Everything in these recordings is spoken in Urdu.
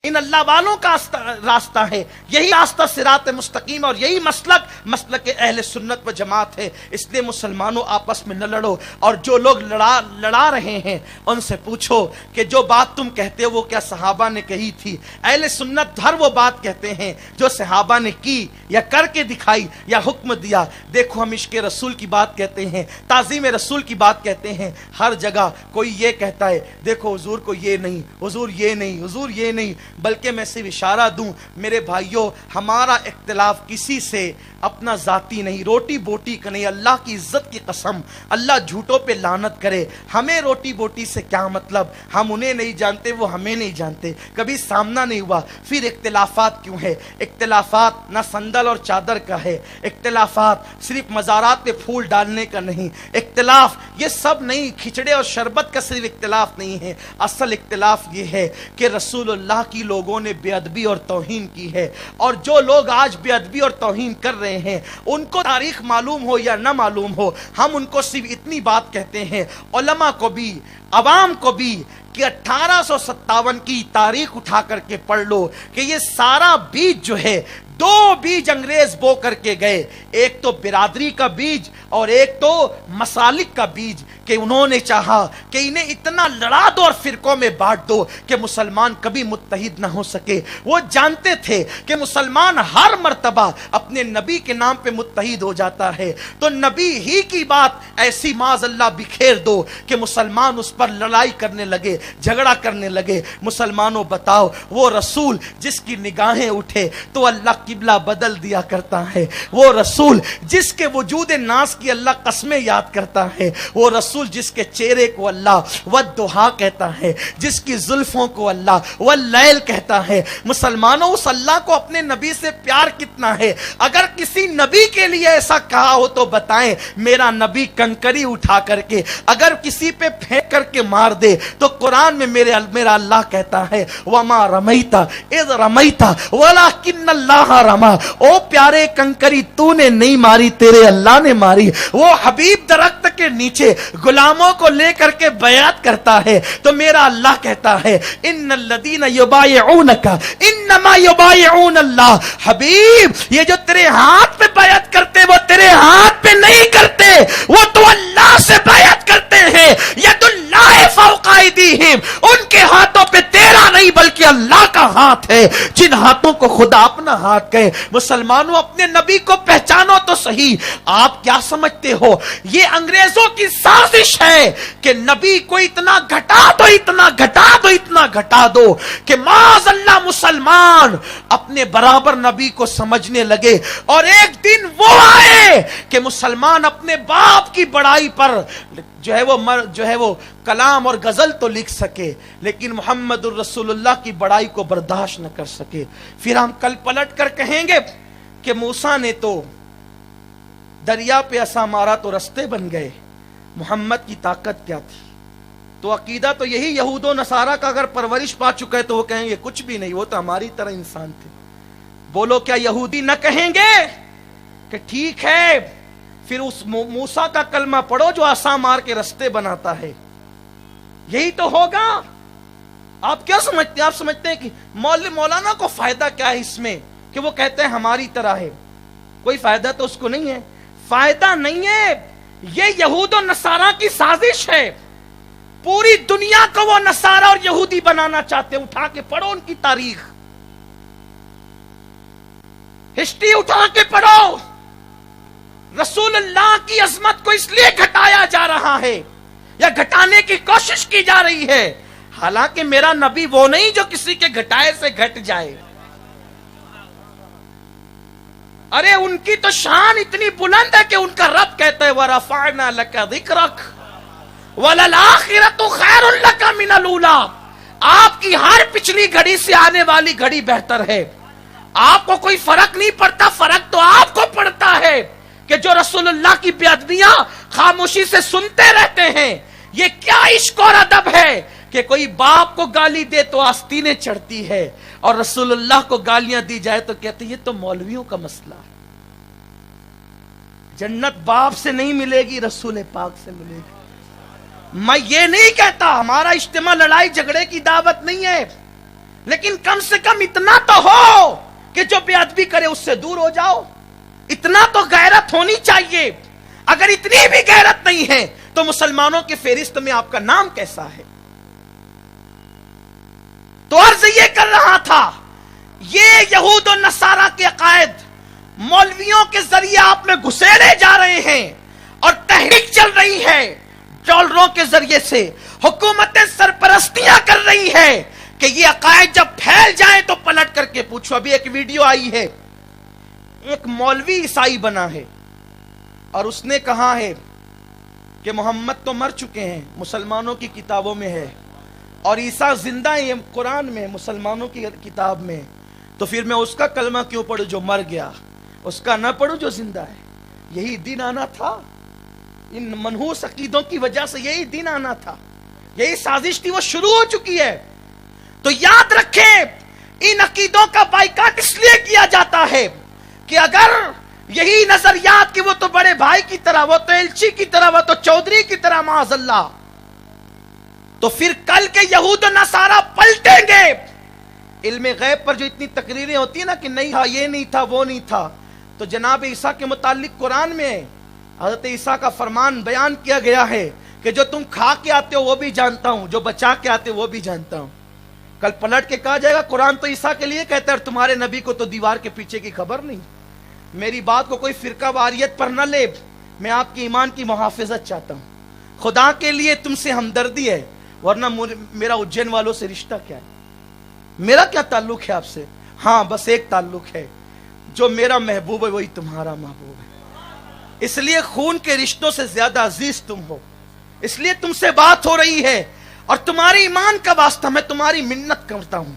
ان اللہ والوں کا راستہ ہے، یہی راستہ صراط مستقیم اور یہی مسلک اہل سنت و جماعت ہے۔ اس لیے مسلمانوں آپس میں نہ لڑو، اور جو لوگ لڑا رہے ہیں ان سے پوچھو کہ جو بات تم کہتے ہو وہ کیا صحابہ نے کہی تھی؟ اہل سنت ہر وہ بات کہتے ہیں جو صحابہ نے کی یا کر کے دکھائی یا حکم دیا۔ دیکھو ہم عشق رسول کی بات کہتے ہیں، تعظیم رسول کی بات کہتے ہیں، ہر جگہ کوئی یہ کہتا ہے دیکھو حضور کو یہ نہیں، حضور یہ نہیں، حضور یہ نہیں، بلکہ میں صرف اشارہ دوں میرے بھائیوں، ہمارا اختلاف کسی سے اپنا ذاتی نہیں، روٹی بوٹی کا نہیں، اللہ کی عزت کی قسم، اللہ جھوٹوں پہ لعنت کرے، ہمیں روٹی بوٹی سے کیا مطلب؟ ہم انہیں نہیں جانتے، وہ ہمیں نہیں جانتے، کبھی سامنا نہیں ہوا، پھر اختلافات کیوں ہے؟ اختلافات نہ صندل اور چادر کا ہے، اختلافات صرف مزارات پہ پھول ڈالنے کا نہیں، اختلاف یہ سب نہیں، کھچڑے اور شربت کا صرف اختلاف نہیں ہے، اصل اختلاف یہ ہے کہ رسول اللہ کی لوگوں نے بے ادبی اور توہین کی ہے، اور جو لوگ آج بے ادبی اور توہین کر رہے ہیں ان کو تاریخ معلوم ہو یا نہ معلوم ہو، ہم ان کو صرف اتنی بات کہتے ہیں، علماء کو بھی عوام کو بھی، کہ 1857 کی تاریخ اٹھا کر کے پڑھ لو کہ یہ سارا بیج جو ہے، دو بیج انگریز بو کر کے گئے، ایک تو برادری کا بیج اور ایک تو مسالک کا بیج، کہ انہوں نے چاہا کہ انہیں اتنا لڑا دو اور فرقوں میں بانٹ دو کہ مسلمان کبھی متحد نہ ہو سکے۔ وہ جانتے تھے کہ مسلمان ہر مرتبہ اپنے نبی کے نام پہ متحد ہو جاتا ہے، تو نبی ہی کی بات ایسی معاذ اللہ بکھیر دو کہ مسلمان اس پر لڑائی کرنے لگے، جھگڑا کرنے لگے۔ مسلمانوں بتاؤ، وہ رسول جس کی نگاہیں اٹھے تو اللہ قبلہ بدل دیا کرتا ہے، وہ رسول جس کے وجود ناس کی اللہ قسمیں یاد کرتا ہے، وہ رسول جس کے چہرے کو اللہ والضحیٰ کہتا ہے، جس کی زلفوں کو اللہ واللیل کہتا ہے۔ مسلمانوں، اس اللہ کو اپنے نبی سے پیار کتنا ہے؟ اگر کسی نبی کے لیے ایسا کہا ہو تو بتائیں، میرا نبی کنکری اٹھا کر کے اگر کسی پہ پھینک کر کے مار دے تو قرآن میں میرا اللہ کہتا ہے وَمَا رَمَيْتَ اِذْ رَمَيْتَ وَلَكِنَّ اللَّهَ رَمَا۔ او پیارے کنکری، تو نے نہیں ماری، تیرے اللہ نے ماری۔ وہ حبیب درخت کے نیچے غلاموں کو لے کر کے بیعت کرتا ہے تو میرا اللہ کہتا ہے ان الذین یبایعونک انما یبایعون اللہ۔ حبیب، یہ جو تیرے ہاتھ پہ بیعت کرتے وہ تیرے ہاتھ پہ نہیں کرتے، وہ تو اللہ سے بیعت کرتے ہیں۔ ید اللہ فوق ایدیہم، ان کے ہاتھوں پہ تیرا نہیں بلکہ اللہ کا ہاتھ ہے، جن ہاتھوں کو خدا اپنا ہاتھ کہے۔ مسلمانوں، اپنے نبی کو پہچانو تو صحیح۔ آپ کیا سمجھتے ہو یہ انگریزوں کی سازش ہے کہ نبی کو اتنا گھٹا دو، اتنا گھٹا دو، اتنا گھٹا دو کہ معاذ اللہ مسلمان اپنے برابر نبی کو سمجھنے لگے، اور ایک دن وہ آئے کہ مسلمان اپنے باپ کی بڑائی پر جو ہے وہ کلام اور غزل تو لکھ سکے لیکن محمد الرسول اللہ کی بڑائی کو برداشت نہ کر سکے۔ پھر ہم کل پلٹ کر کہیں گے کہ موسیٰ نے تو دریا پہ عصا مارا تو رستے بن گئے، محمد کی طاقت کیا تھی؟ تو عقیدہ تو یہی یہود و نصارہ کا اگر پرورش پا چکا ہے تو وہ کہیں گے کچھ بھی نہیں، وہ تو ہماری طرح انسان تھے۔ بولو کیا یہودی نہ کہیں گے کہ ٹھیک ہے پھر اس موسیٰ کا کلمہ پڑھو جو عصا مار کے رستے بناتا ہے؟ یہی تو ہوگا۔ آپ کیا سمجھتے ہیں؟ آپ سمجھتے ہیں کہ مولانا کو فائدہ کیا ہے اس میں کہ وہ کہتے ہیں ہماری طرح ہے؟ کوئی فائدہ تو اس کو نہیں ہے، فائدہ نہیں ہے۔ یہ یہود و نصارہ کی سازش ہے، پوری دنیا کو وہ نصارہ اور یہودی بنانا چاہتے ہیں۔ اٹھا کے پڑھو ان کی تاریخ، ہسٹری اٹھا کے پڑھو۔ رسول اللہ کی عظمت کو اس لیے گھٹایا جا رہا ہے یا گھٹانے کی کوشش کی جا رہی ہے، حالانکہ میرا نبی وہ نہیں جو کسی کے گھٹائے سے گھٹ جائے۔ ارے ان کی تو شان اتنی بلند ہے کہ ان کا رب کہتا ہے وَرَفَعْنَا لَكَ ذِكْرَكَ وَلَلْآخِرَةُ خَيْرٌ لَكَ مِنَ الْأُولَىٰ۔ آپ کی ہر پچھلی گھڑی سے آنے والی گھڑی بہتر ہے۔ آپ کو کوئی فرق نہیں پڑتا، فرق تو آپ کو پڑتا ہے کہ جو رسول اللہ کی بے ادبیاں خاموشی سے سنتے رہتے ہیں۔ یہ کیا عشق اور ادب ہے کہ کوئی باپ کو گالی دے تو آستینیں چڑھتی ہے اور رسول اللہ کو گالیاں دی جائے تو کہتے یہ تو مولویوں کا مسئلہ ہے۔ جنت باپ سے نہیں ملے گی، رسول پاک سے ملے گی۔ میں یہ نہیں کہتا ہمارا اجتماع لڑائی جھگڑے کی دعوت نہیں ہے، لیکن کم سے کم اتنا تو ہو کہ جو بے ادبی کرے اس سے دور ہو جاؤ. اتنا تو غیرت ہونی چاہیے. اگر اتنی بھی غیرت نہیں ہے تو مسلمانوں کی فہرست میں آپ کا نام کیسا ہے؟ تو عرض یہ کر رہا تھا، یہ یہود و نصارہ کے عقائد مولویوں کے ذریعے آپ میں گھسیڑے جا رہے ہیں اور تحریک چل رہی ہے. ڈالروں کے ذریعے سے حکومتیں سرپرستیاں کر رہی ہے کہ یہ عقائد جب پھیل جائیں تو پلٹ کر کے پوچھو. ابھی ایک ویڈیو آئی ہے، ایک مولوی عیسائی بنا ہے اور اس نے کہا ہے کہ محمد تو مر چکے ہیں، مسلمانوں کی کتابوں میں ہے، اور عیسیٰ زندہ ہیں قرآن میں، مسلمانوں کی کتاب میں، تو پھر میں اس کا کلمہ کیوں پڑھوں جو مر گیا، اس کا نہ پڑھوں جو زندہ ہے. یہی دین آنا تھا. ان منحوس عقیدوں کی وجہ سے یہی دین آنا تھا، یہی سازش تھی، وہ شروع ہو چکی ہے. تو یاد رکھیں، ان عقیدوں کا بائیکاٹ اس لیے کیا جاتا ہے کہ اگر یہی نظریات کہ وہ تو بڑے بھائی کی طرح، وہ تو ایلچی کی طرح، وہ تو چودھری کی طرح، معاذ اللہ، تو پھر کل کے یہود و نصارہ پلٹیں گے. علم غیب پر جو اتنی تقریریں ہوتی ہیں نا کہ نہیں ہاں یہ نہیں تھا وہ نہیں تھا، تو جناب عیسیٰ کے متعلق قرآن میں حضرت عیسیٰ کا فرمان بیان کیا گیا ہے کہ جو تم کھا کے آتے ہو وہ بھی جانتا ہوں، جو بچا کے آتے ہو وہ بھی جانتا ہوں. کل پلٹ کے کہا جائے گا قرآن تو عیسیٰ کے لیے کہتا ہے اور تمہارے نبی کو تو دیوار کے پیچھے کی خبر نہیں. میری بات کو کوئی فرقہ واریت پر نہ لے، میں آپ کی ایمان کی محافظت چاہتا ہوں. خدا کے لیے تم سے ہمدردی ہے، ورنہ میرا اجین والوں سے رشتہ کیا ہے؟ میرا کیا تعلق ہے آپ سے؟ ہاں بس ایک تعلق ہے، جو میرا محبوب ہے وہی تمہارا محبوب ہے. اس لیے خون کے رشتوں سے زیادہ عزیز تم ہو، اس لیے تم سے بات ہو رہی ہے، اور تمہاری ایمان کا واسطہ میں تمہاری منت کرتا ہوں.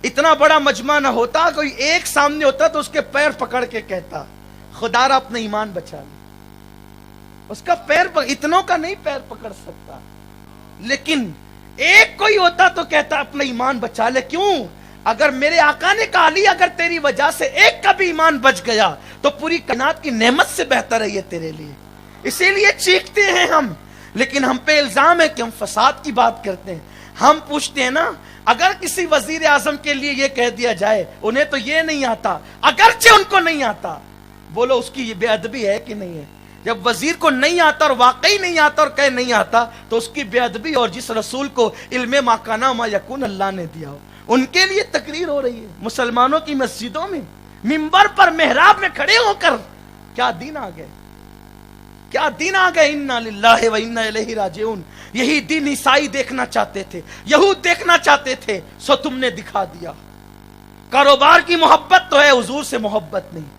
اتنا بڑا مجمع نہ ہوتا، کوئی ایک سامنے ہوتا تو اس کے پیر پکڑ کے کہتا خدا را اپنا ایمان بچا لے. اس کا پیر اتنوں کا نہیں پیر پکڑ سکتا، لیکن ایک کوئی ہوتا تو کہتا اپنا ایمان بچا لے. کیوں؟ اگر میرے آقا نے کہا علی اگر تیری وجہ سے ایک کا بھی ایمان بچ گیا تو پوری کائنات کی نعمت سے بہتر ہے یہ تیرے لیے. اسی لیے چیختے ہیں ہم، لیکن ہم پہ الزام ہے کہ ہم فساد کی بات کرتے ہیں. ہم پوچھتے ہیں نا، اگر کسی وزیر اعظم کے لیے یہ کہہ دیا جائے انہیں تو یہ نہیں آتا، اگرچہ ان کو نہیں آتا، بولو اس کی یہ بے ادبی ہے کہ نہیں ہے؟ جب وزیر کو نہیں آتا اور واقعی نہیں آتا اور کہے نہیں آتا تو اس کی بے ادبی. اور جس رسول کو علم ما کان ما یکون اللہ نے دیا ہو، ان کے لیے تقریر ہو رہی ہے مسلمانوں کی مسجدوں میں، منبر پر محراب میں کھڑے ہو کر. کیا دین آ گئے، کیا دین آ گئے. انا للہ و انا الیہ راجعون. یہی دین عیسائی دیکھنا چاہتے تھے، یہود دیکھنا چاہتے تھے، سو تم نے دکھا دیا. کاروبار کی محبت تو ہے، حضور سے محبت نہیں.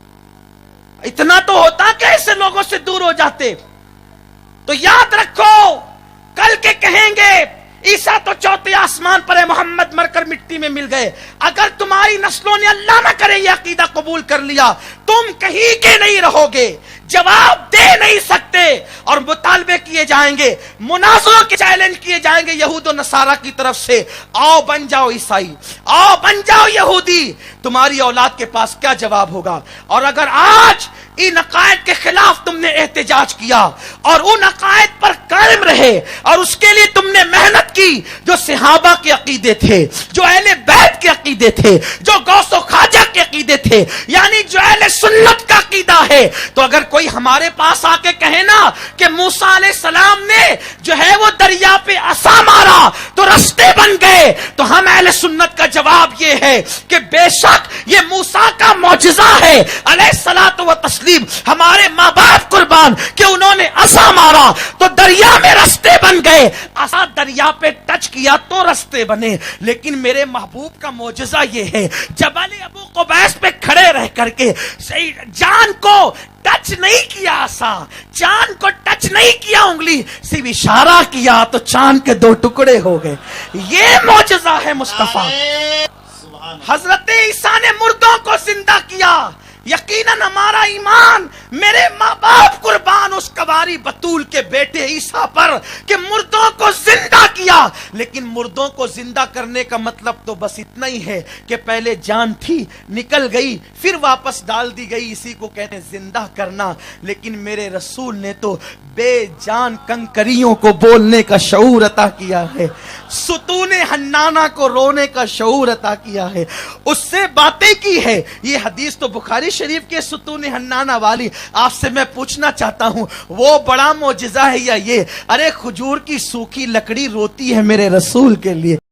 اتنا تو ہوتا کہ ایسے لوگوں سے دور ہو جاتے. تو یاد رکھو، کل کے کہیں گے عیسیٰ تو چوتھے آسمان پر ہے، محمد مر کر مٹی میں مل گئے. اگر تمہاری نسلوں نے اللہ نہ کرے یہ عقیدہ قبول کر لیا، تم کہیں کے نہیں رہو گے، جواب دے نہیں سکتے، اور مطالبے کیے جائیں گے، مناظروں کے چیلنج کیے جائیں گے یہود و نصارہ کی طرف سے. آؤ بن جاؤ عیسائی، آؤ بن جاؤ یہودی. تمہاری اولاد کے پاس کیا جواب ہوگا؟ اور اگر آج ان عقائد کے خلاف تم نے احتجاج کیا اور ان عقائد پر قائم رہے اور اس کے لیے تم نے محنت کی، جو صحابہ کے عقیدے تھے، جو اہل بیت کے عقیدے تھے، جو غوث و خواجہ کے عقیدے تھے، یعنی جو اہل سنت کا عقیدہ ہے، تو اگر کوئی ہمارے پاس آ کے کہے نا کہ موسیٰ علیہ السلام نے جو ہے وہ دریا پہ عصا مارا تو رستے بن گئے، تو ہم اہل سنت کا جواب یہ ہے کہ بے شک یہ موسیٰ کا معجزہ ہے علیہ الصلوۃ والتسلیم. ہمارے ماں باپ قربان کہ انہوں نے عصا مارا تو دریا میں رستے بن گئے، عصا دریا پہ ٹچ کیا تو رستے بنے. لیکن میرے محبوب کا معجزہ یہ ہے، جبل ابو قبیس پہ کھڑے رہ کر کے جان کو ٹچ نہیں کیا، عصا چاند کو ٹچ نہیں کیا، انگلی صرف اشارہ کیا تو چاند کے 2 ٹکڑے ہو گئے. یہ معجزہ ہے مصطفیٰ. حضرت عیسیٰ نے مردوں کو زندہ کیا. یقیناً ہمارا ایمان میرے ماں باپ قربان اس کواری بطول کے بیٹے عیسیٰ پر کہ مردوں کو زندہ کیا، لیکن مردوں کو زندہ کرنے کا مطلب تو بس اتنا ہی ہے کہ پہلے جان تھی نکل گئی پھر واپس ڈال دی گئی، اسی کو کہتے ہیں زندہ کرنا۔ لیکن میرے رسول نے تو بے جان کنکریوں کو بولنے کا شعور عطا کیا ہے، ستون حنانہ کو رونے کا شعور عطا کیا ہے، اس سے باتیں کی ہے۔ یہ حدیث تو بخاری شریف کے ستون حنانہ والی، آپ سے میں پوچھنا چاہتا ہوں وہ بڑا معجزہ ہے یا یہ؟ ارے کھجور کی سوکھی لکڑی روتی ہے میرے رسول کے لیے۔